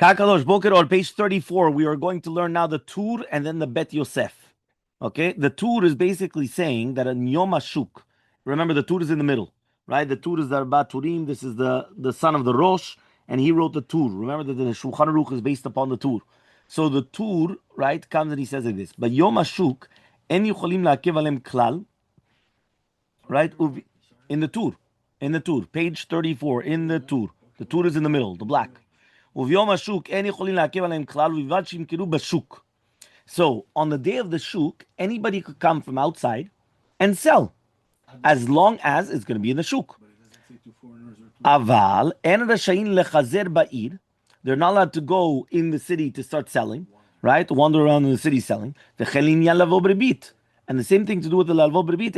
Kakadosh Boker on page 34, we are going to learn now the Tur and then the Bet Yosef. Okay, the Tur is basically saying that in Yom HaShuk, remember the Tur is in the middle, right? The Tur is the Arba Turim, this is the son of the Rosh, and he wrote the Tur. Remember that the Shulchan Aruch is based upon the Tur. So the Tur, right, comes and he says like this, but Yom HaShuk, en yucholim la'akev alem klal, right? In the Tur, page 34, in the Tur. The Tur is in the middle, the black. So on the day of the shuk, anybody could come from outside and sell, as long as it's going to be in the shuk. Aval, they're not allowed to go in the city to start selling, right? To wander around in the city selling. And the same thing to do with the lalvo b'rebit.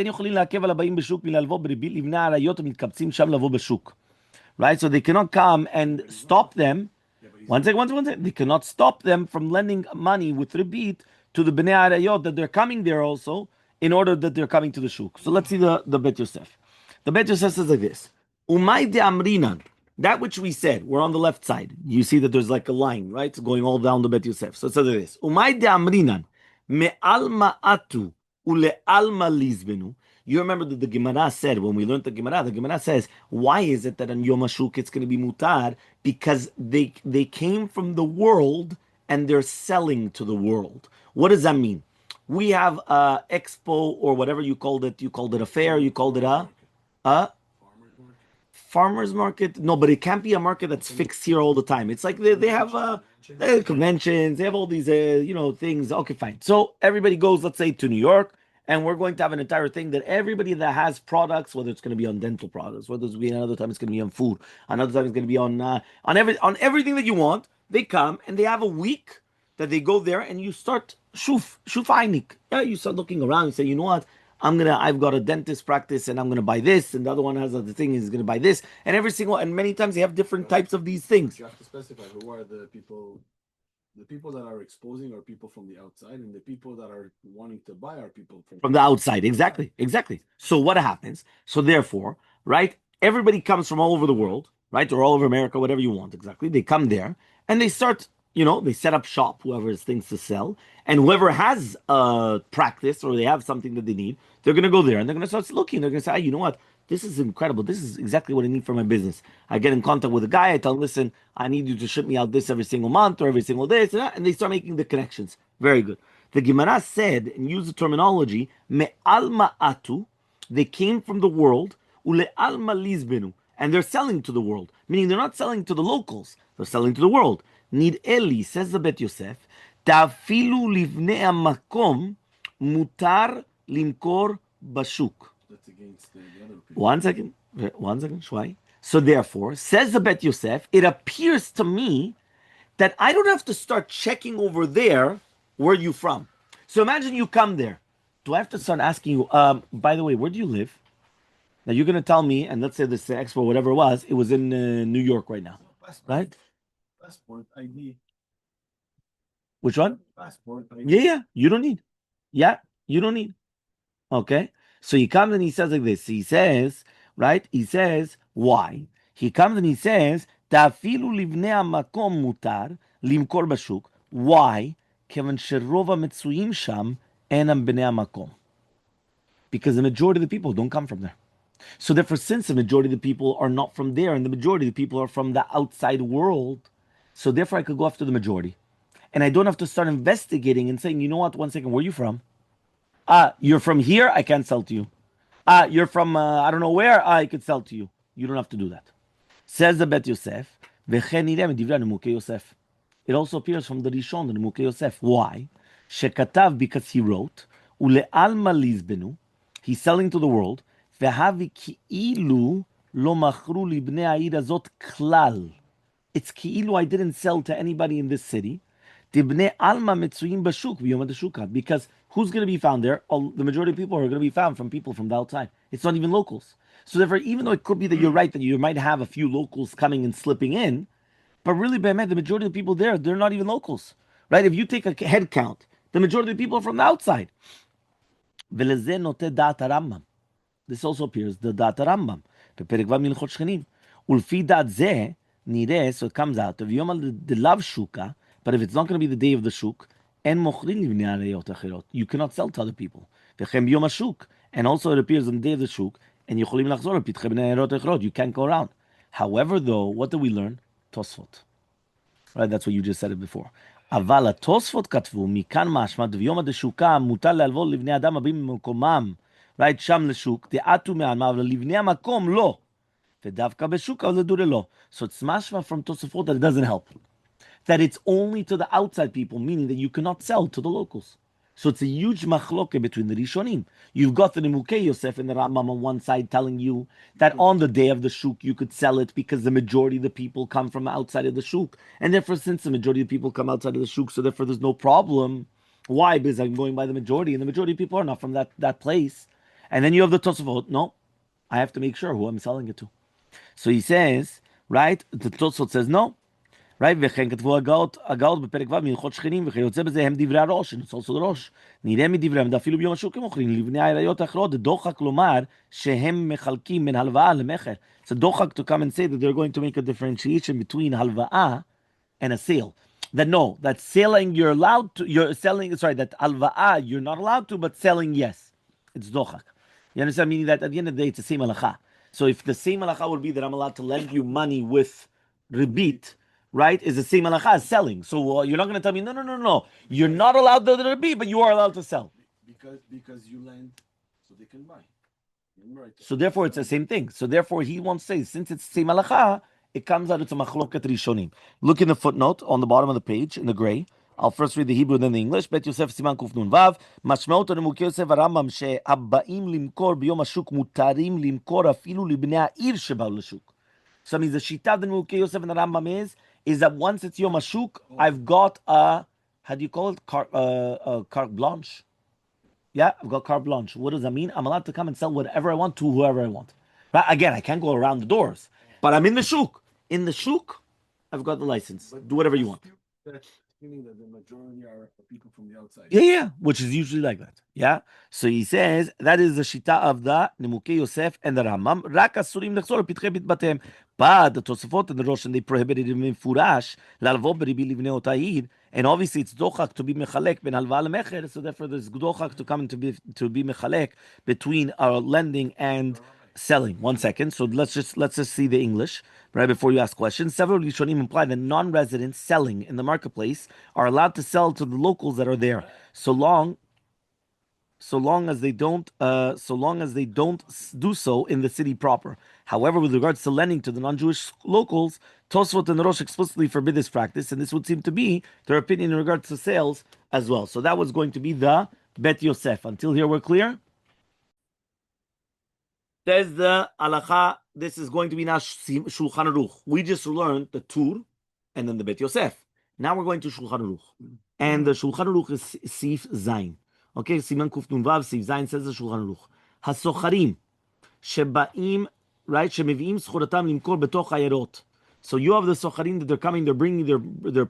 Right? So they cannot come and stop them. One second. They cannot stop them from lending money with rebit to the Bnei Arayot that they're coming there also in order that they're coming to the shuk. So let's see the Bet Yosef. The Bet Yosef says like this. Umay de amrinan. That which we said, we're on the left side. You see that there's like a line, right? It's going all down the Bet Yosef. So it says like this. Umay de amrinan. Me'al ma'atu ule'al malizbenu. You remember that the Gemara said, when we learned the Gemara says, why is it that on Yom HaShuk it's going to be mutar? Because they came from the world and they're selling to the world. What does that mean? We have a expo or whatever you called it. You called it a fair. You called it a farmer's market. No, but it can't be a market that's fixed here all the time. It's like they have conventions. They have all these things. Okay, fine. So everybody goes, let's say, to New York. And we're going to have an entire thing that everybody that has products, whether it's going to be on dental products, whether it's going to be another time it's going to be on food, another time it's going to be on everything that you want, they come and they have a week that they go there and you start shuf einig. Yeah, you start looking around and say, you know what, I've got a dentist practice and I'm gonna buy this, and the other one has the thing is gonna buy this, and and many times they have different types of these things. You have to specify who are the people. The people that are exposing are people from the outside, and the people that are wanting to buy are people from the outside. Exactly. So what happens? So therefore, right, everybody comes from all over the world, right, or all over America, whatever you want, exactly. They come there, and they start, they set up shop, whoever has things to sell, and whoever has a practice, or they have something that they need, they're going to go there, and they're going to start looking. They're going to say, you know what? This is incredible. This is exactly what I need for my business. I get in contact with a guy. I tell him, listen, I need you to ship me out this every single month or every single day. And they start making the connections. Very good. The Gemara said, and used the terminology, me'al ma'atu, they came from the world, ule'al malizbenu, and they're selling to the world. Meaning they're not selling to the locals. They're selling to the world. Nid Eli, says the Bet Yosef, ta'afilu livnei hamakom mutar limkor bashuk. That's against the other people. One second, Shwai. So therefore, says the Bet Yosef, it appears to me that I don't have to start checking over there where you from. So imagine you come there. Do I have to start asking you, by the way, where do you live? Now you're going to tell me, and let's say this expo, whatever it was in New York right now. Right? Passport ID. Which one? Passport ID. Yeah, you don't need. Yeah, you don't need. Okay? So he comes and he says like this. He says, right? He says, why? He comes and he says, "Ta'afilu livnei hamakom mutar limkor bashuk." Why? Kevan sherov hametzuim sham enam bnei hamakom. Because the majority of the people don't come from there. So therefore, since the majority of the people are not from there, and the majority of the people are from the outside world, so therefore I could go after the majority. And I don't have to start investigating and saying, you know what, one second, where are you from? You're from here, I can't sell to you. You're from, I don't know where, I could sell to you. You don't have to do that. Says the Bet Yosef, it also appears from the Rishon, the Nemukei Yosef. Why? Shekatav, because he wrote, Ule'al malizbenu, he's selling to the world, Vehavi ki'ilu lo machru libnei ha'ir azot klal. It's ki'ilu, I didn't sell to anybody in this city. Tibnei alma metzuyim bashuk b'yom ha'shuka. Because who's going to be found there? The majority of people are going to be found from people from the outside. It's not even locals. So therefore, even though it could be that you're right, that you might have a few locals coming and slipping in, but really, the majority of the people there, they're not even locals. Right? If you take a head count, the majority of the people are from the outside. This also appears, the Da'at Rambam. בפרק ו' מהלכות שכנים. ולפי דעת זה, Nire, so it comes out of Yom the love shuka, but if it's not going to be the day of the shuk, en mochrin livnei arayot achirot. You cannot sell to other people. V'chem b'yom hashuk, and also it appears on the day of the shuk, and yocholim lachzor pitchem b'nei arayot achirot. You can't go around. However, though, what do we learn? Tosfot. Right, that's what you just said it before. אבל התוספות כתבו, מכאן משמע, דביום הדשוקה מותר להלוות לבני אדם הבאים ממקומם, right, שם לשוק, דעתו מעלמא, אבל לבני המקום לא. ודווקא בשוק, אבל לדורי לא. So it's משמע from תוספות that it doesn't help. That it's only to the outside people, meaning that you cannot sell to the locals. So it's a huge machloke between the Rishonim. You've got the Nimukei Yosef and the Rambam on one side telling you that on the day of the shuk you could sell it because the majority of the people come from outside of the shuk. And therefore, since the majority of the people come outside of the shuk, so therefore there's no problem. Why? Because I'm going by the majority, and the majority of people are not from that place. And then you have the Tosafot. No, I have to make sure who I'm selling it to. So he says, right? The Tosafot says no. Right? וכן כתבו הגאות בפרק ו' מהלכות שכנים וכיוצא בזה הם דברי הראש, it's also the ראש. נראה מדבריהם, אפילו ביום השוק הם מוכרים לבני העיריות האחרות, דוחק לומר שהם מחלקים בין הלוואה למכר. So דוחק to come and say that they're going to make a differentiation between הלוואה and a sale. That no, that selling you're allowed to, you're selling, sorry, that הלוואה you're not allowed to, but selling yes. It's דוחק. You understand? Meaning that at the end of the day it's the same halacha. So if the same halacha would be that I'm allowed to lend you money with rebit, right, is the same halacha as selling. So you're not going to tell me, no. You're not allowed to rebit, but you are allowed to sell. Because you lend, so they can buy. Right. So therefore, it's the same thing. So therefore, he won't say, since it's the same halacha, it comes out, it's a machloket rishonim. Look in the footnote on the bottom of the page, in the gray. I'll first read the Hebrew, then the English. Bet Yosef Siman Kuf Nun Vav. Mashmeot Nimukei Yosef Arambam she'aba'im limkor biyom hashuk mutarim limkor afilu libnei ha'ir shebaw l'shuk. So that means the shita of the Nimukei Yosef and the Rambam is that once it's Yom Hashuk, I've got a, how do you call it? Carte blanche. Yeah, I've got carte blanche. What does that mean? I'm allowed to come and sell whatever I want to whoever I want. Right? Again, I can't go around the doors, but I'm in the shuk. In the shuk, I've got the license. Do whatever you want. That's meaning that the majority are people from the outside. Yeah, which is usually like that. Yeah. So he says that is the shita of the Nimukei Yosef and the Rambam. Rak asurim lechzor pitchei bit batem. But the Tosafot and the Rosh, and they prohibited him in furash lalvo beribi livnei otayid. And obviously it's dochak to be mechalek ben halva lemecher. So therefore there's dochak to come and to be mechalek between our lending and selling. 1 second. So let's just see the English right before you ask questions. Several Rishonim imply that non-residents selling in the marketplace are allowed to sell to the locals that are there, so long as they don't do so in the city proper. However, with regards to lending to the non-Jewish locals, Tosfot and the Rosh explicitly forbid this practice, and this would seem to be their opinion in regards to sales as well. So that was going to be the Bet Yosef. Until here, we're clear. There's the halacha. This is going to be now Shulchan Aruch. We just learned the Tur and then the Bet Yosef. Now we're going to Shulchan Aruch. And the Shulchan Aruch is Sif Zayin. Okay, Siman Kuf Nun Vav, Sif Zayin says the Shulchan Aruch. Hasocharim shebaim, right, shemeviim schoratam limkor betoch hayarot. So you have the socharim that they're coming, they're bringing their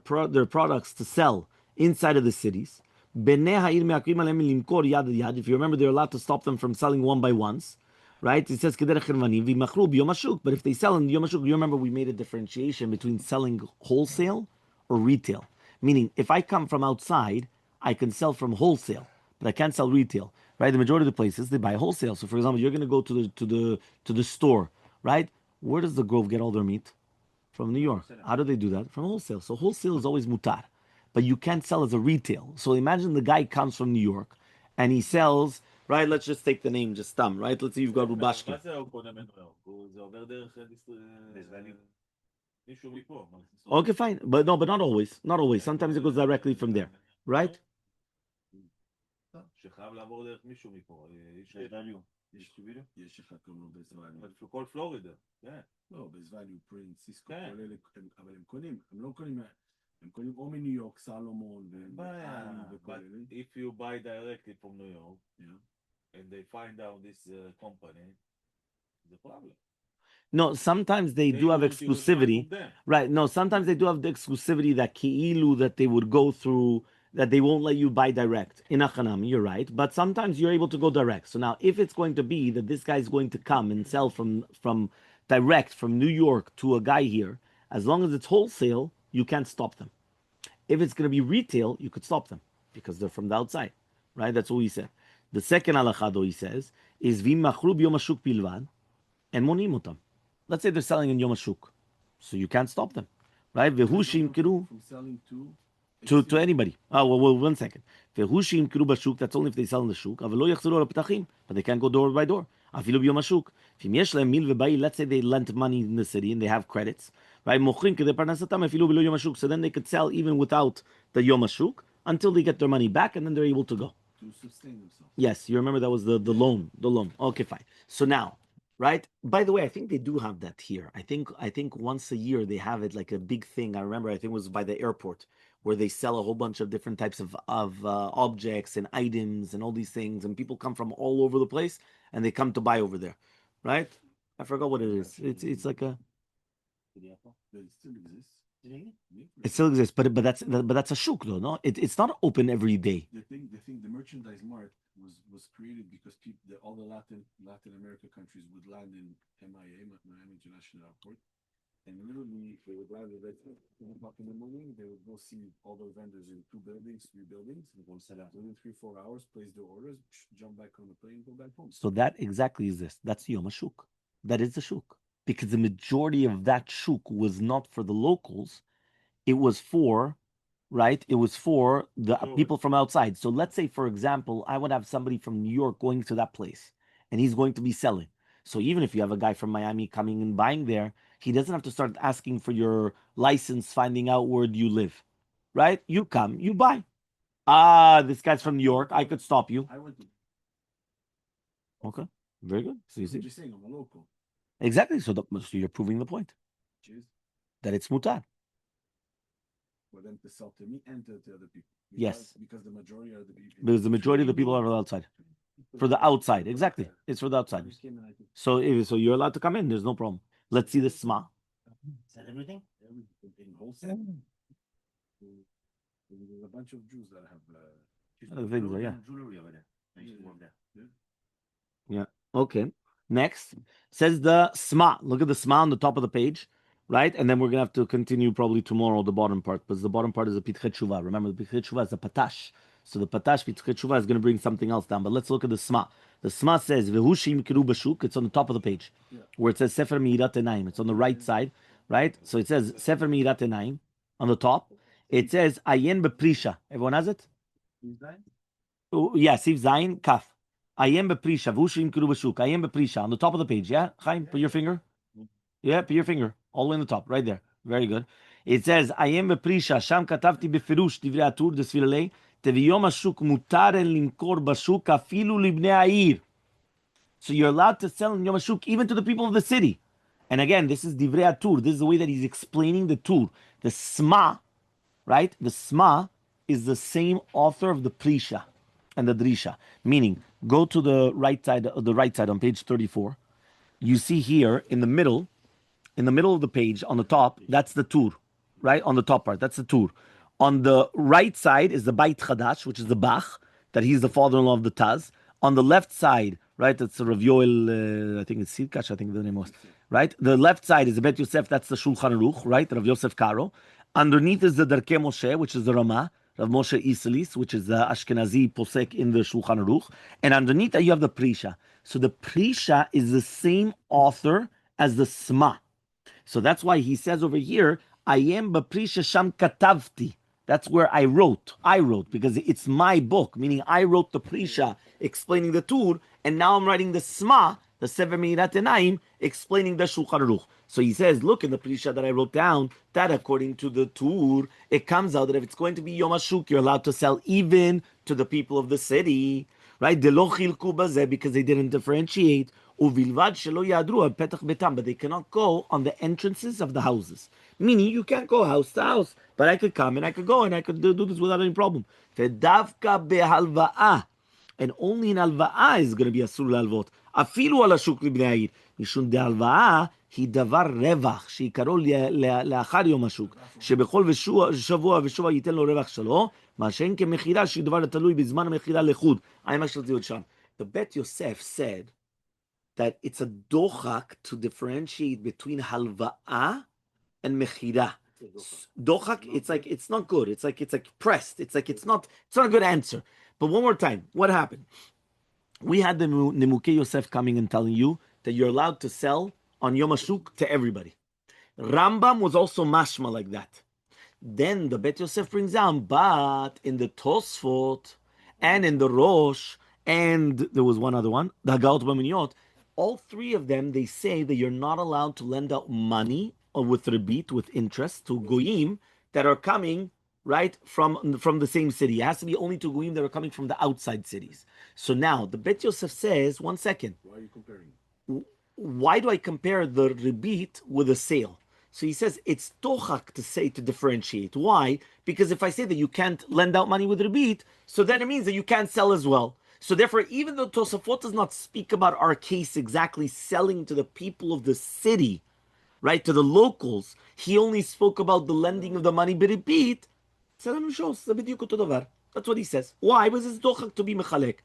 products to sell inside of the cities. Bnei ha'ir me'akrim aleim limkor yad yad. If you remember, they're allowed to stop them from selling one by ones. Right? It says kederech hervanim v'machru b'yom hashuk. But if they sell in yom hashuk, you remember we made a differentiation between selling wholesale or retail. Meaning, if I come from outside, I can sell from wholesale, but I can't sell retail. Right? The majority of the places they buy wholesale. So, for example, you're going to go to the store. Right? Where does the Grove get all their meat? From New York. How do they do that? From wholesale. So wholesale is always mutar, but you can't sell as a retail. So imagine the guy comes from New York and he sells. Right, let's just take the name, just Tam, right? Let's say you've got Rubashkin. Okay, fine. But not always. Not always. Sometimes it goes directly from there, right? יש אחד קוראים לו בזוואליו. בכל פלורידה, כן. לא, בזוואליו, פרינס, סיסקו, כל אלה, אבל הם קונים, הם לא קונים, הם קונים או מניו יורק, סלומון, וכל אלה. If you buy directly from New York, and they find out this company, the problem. No, sometimes they do have exclusivity. Right. No, sometimes they do have the exclusivity that Ki'ilu that they would go through, that they won't let you buy direct. In Achanami, you're right. But sometimes you're able to go direct. So now if it's going to be that this guy is going to come and sell from direct from New York to a guy here, As long as it's wholesale, you can't stop them. If it's going to be retail, you could stop them because they're from the outside, right? That's what he said. The second halacha, though, he says, is vim machru b'yom hashuk bilvad and monim otam. Let's say they're selling in Yom HaShuk, so you can't stop them, right? Vehu shimkiru From selling to anybody. Oh, well, 1 second. Vehu shimkiru b'shuk, that's only if they sell in the shuk. אבל לא יחזרו על הפתחים, but they can't go door by door. אפילו ביום השוק. ואם יש להם מיל ובאי, let's say they lent money in the city and they have credits, right? מוכרים כדי פרנסתם אפילו בלא יום השוק. So then they could sell even without the Yom HaShuk until they get their money back and then they're able to go. to sustain themselves. Yes, you remember that was the loan. The loan. Okay, fine. So now, right? By the way, I think they do have that here. I think once a year they have it like a big thing. I remember I think it was by the airport where they sell a whole bunch of different types of objects and items and all these things, and people come from all over the place and they come to buy over there, right? I forgot what it is. It's like a. But it still exists. It still exists, but that's a shuk though, no? It's not open every day. The merchandise mart was created because all the Latin America countries would land in MIA, Miami International Airport, and literally they would land at 1 o'clock in the morning. They would go see all the vendors in 2 buildings, 3 buildings, and go sell out within 3-4 hours, place their orders, jump back on the plane, go back home. So that exactly is this. That's Yom HaShuk. That is the shuk. Because the majority of that shuk was not for the locals. It was for, right? It was for the people from outside. So let's say, for example, I would have somebody from New York going to that place and he's going to be selling. So even if you have a guy from Miami coming and buying there, he doesn't have to start asking for your license, finding out where you live, right? You come, you buy. This guy's from New York. I could stop you. I went to. Okay, very good. So you see, I'm just saying, I'm a local. exactly. So you're proving the point Cheers. that it's mutar. For them to sell to me and to other people. Yes. Because the majority of the people. Because the majority of the people are outside. For the outside, exactly. It's for the outsiders. So you're allowed to come in. There's no problem. Let's see the sma. Is that everything? In wholesale. There's a bunch of Jews that have. Other things, yeah. Jewelry over there. I used to work there. Yeah. Okay. Next says the sma. Look at the sma on the top of the page, right? And then we're gonna have to continue probably tomorrow the bottom part, because the bottom part is a pitchet tshuva. Remember, the pitchet tshuva is a patash. So the patash pitchet tshuva is going to bring something else down. But let's look at the sma. The sma says v'hushim kiru b'shuk. It's on the top of the page, where it says sefer mi'irat enaim. It's on the right side, right? So it says sefer mi'irat enaim on the top. It says ayen beprisha. Everyone has it? Yeah, Sif Zayin Kaf. Ayem beprisha, v'hushim kiru b'shuk. Ayem beprisha on the top of the page. Yeah, Chaim, put your finger. Yeah, put your finger all the way in the top, right there. Very good. It says ayem beprisha. Sham katavti befirush divrei atur desfilalei teviyom hashuk mutar en limkor bashuk afilu libnei ha'ir. So you're allowed to sell in Yom HaShuk even to the people of the city. And again, this is divrei atur. This is the way that he's explaining the tur. The sma, right? The sma is the same author of the prisha and the drisha. Meaning, go to the right side on page 34. You see here in the middle of the page on the top, that's the tur, right? On the top part, that's the tur. On the right side is the Beit Chadash, which is the Bach, that he's the father-in-law of the Taz. On the left side, right, that's Rav Yoel, I think it's Sidkash, I think the name was, right? The left side is the Bet Yosef, that's the Shulchan Aruch, right? Rav Yosef Karo. Underneath is the Darkei Moshe, which is the Ramah, Rav Moshe Isselis, which is the Ashkenazi Posek in the Shulchan Aruch. And underneath that you have the Prisha. So the Prisha is the same author as the Sma. So that's why he says over here, I am b'prisha sham katavti. That's where I wrote, because it's my book, meaning I wrote the prisha explaining the tur, and now I'm writing the sma, the sefer mi'irat enaim, explaining the Shulchan Aruch. So he says, look in the prisha that I wrote down, that according to the tur, it comes out that if it's going to be Yom HaShuk, you're allowed to sell even to the people of the city, right? Because they didn't differentiate. But they cannot go on the entrances of the houses. Meaning you can't go house to house. But I could come and I could go and I could do this without any problem. And only in halva'a is going to be asur lalvot. Afilu ala shuk libnei ha'ir. Mishum de halva'a היא דבר רווח, שעיקרו לאחר יום השוק, שבכל שבוע ושבוע ייתן לו רווח שלו, מה שאין כמכירה שהיא דבר תלוי בזמן המכירה לחוד. The Bet Yosef said that it's a dochak to differentiate between halva'a and mechira. Dochak, it's not good. It's like pressed. It's not a good answer. But one more time, what happened? We had the Nimukei Yosef coming and telling you that you're allowed to sell on Yom HaShuk to everybody. Rambam was also mashma like that. Then the Bet Yosef brings down, but in the Tosfot and in the Rosh, and there was one other one, the Hagaot B'Miniyot, all three of them, they say that you're not allowed to lend out money or with rebit, with interest, to goyim that are coming right from the same city. It has to be only to goyim that are coming from the outside cities. So now the Bet Yosef says, 1 second. Why are you comparing? Why do I compare the rebit with a sale? So he says it's tochak to differentiate. Why? Because if I say that you can't lend out money with rebit, so then it means that you can't sell as well. So therefore, even though Tosafot does not speak about our case exactly selling to the people of the city, right, to the locals, he only spoke about the lending of the money beribit. That's what he says. Why? Because it's tochak to be mechalek.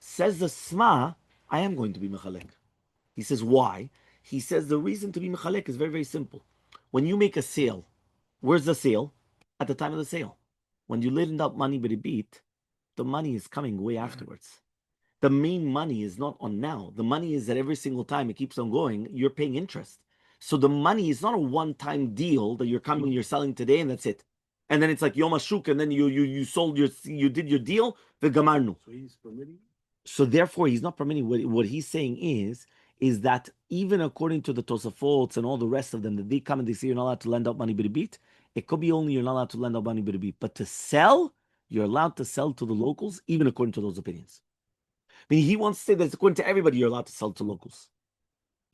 Says the Sma, I am going to be mechalek. He says, why? He says the reason to be mechalek is very, very simple. When you make a sale, where's the sale? At the time of the sale. When you lend out money beribit, the money is coming way afterwards. The main money is not on now. The money is that every single time it keeps on going, you're paying interest. So the money is not a one-time deal that you're coming, you're selling today, and that's it. And then it's like Yom HaShuk, and then you sold you did your deal, the gamarnu. So he's permitting? So therefore, he's not permitting. What he's saying is that even according to the Tosafot and all the rest of them, that they come and they say you're not allowed to lend out money beribit, it could be only you're not allowed to lend out money beribit, but to sell, you're allowed to sell to the locals, even according to those opinions. I mean, he wants to say that according to everybody, you're allowed to sell to locals.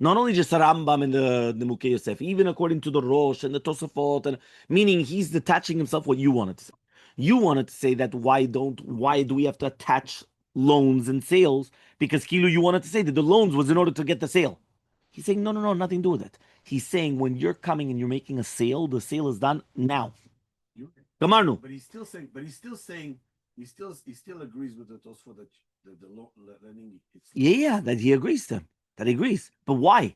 Not only just Rambam and the Nimukei Yosef, even according to the Rosh and the Tosafot, and meaning he's detaching himself what you wanted to say. You wanted to say that why do we have to attach loans and sales? Because Kilu, you wanted to say that the loans was in order to get the sale. He's saying no, nothing to do with it. He's saying when you're coming and you're making a sale, the sale is done now. Gamarnu. But he's still saying he still agrees with the Tosfot that the lending. Yeah, that he agrees to. That he agrees. But why?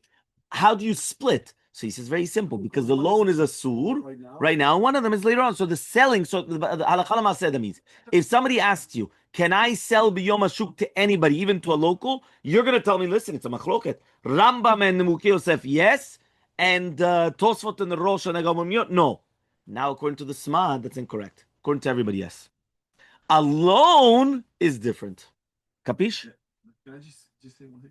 How do you split? So he says very simple, because the loan is a sur right now. One of them is later on. So the selling, so the halakha l'maaseh means if somebody asks you, can I sell biyom hashuk to anybody, even to a local? You're going to tell me, listen, it's a machloket. Rambam and Nimukei Yosef, yes, and Tosfot and the Rosh and Haggadah, no. Now, according to the Sma, that's incorrect. According to everybody, yes. A loan is different. Capish? Can I just say one thing?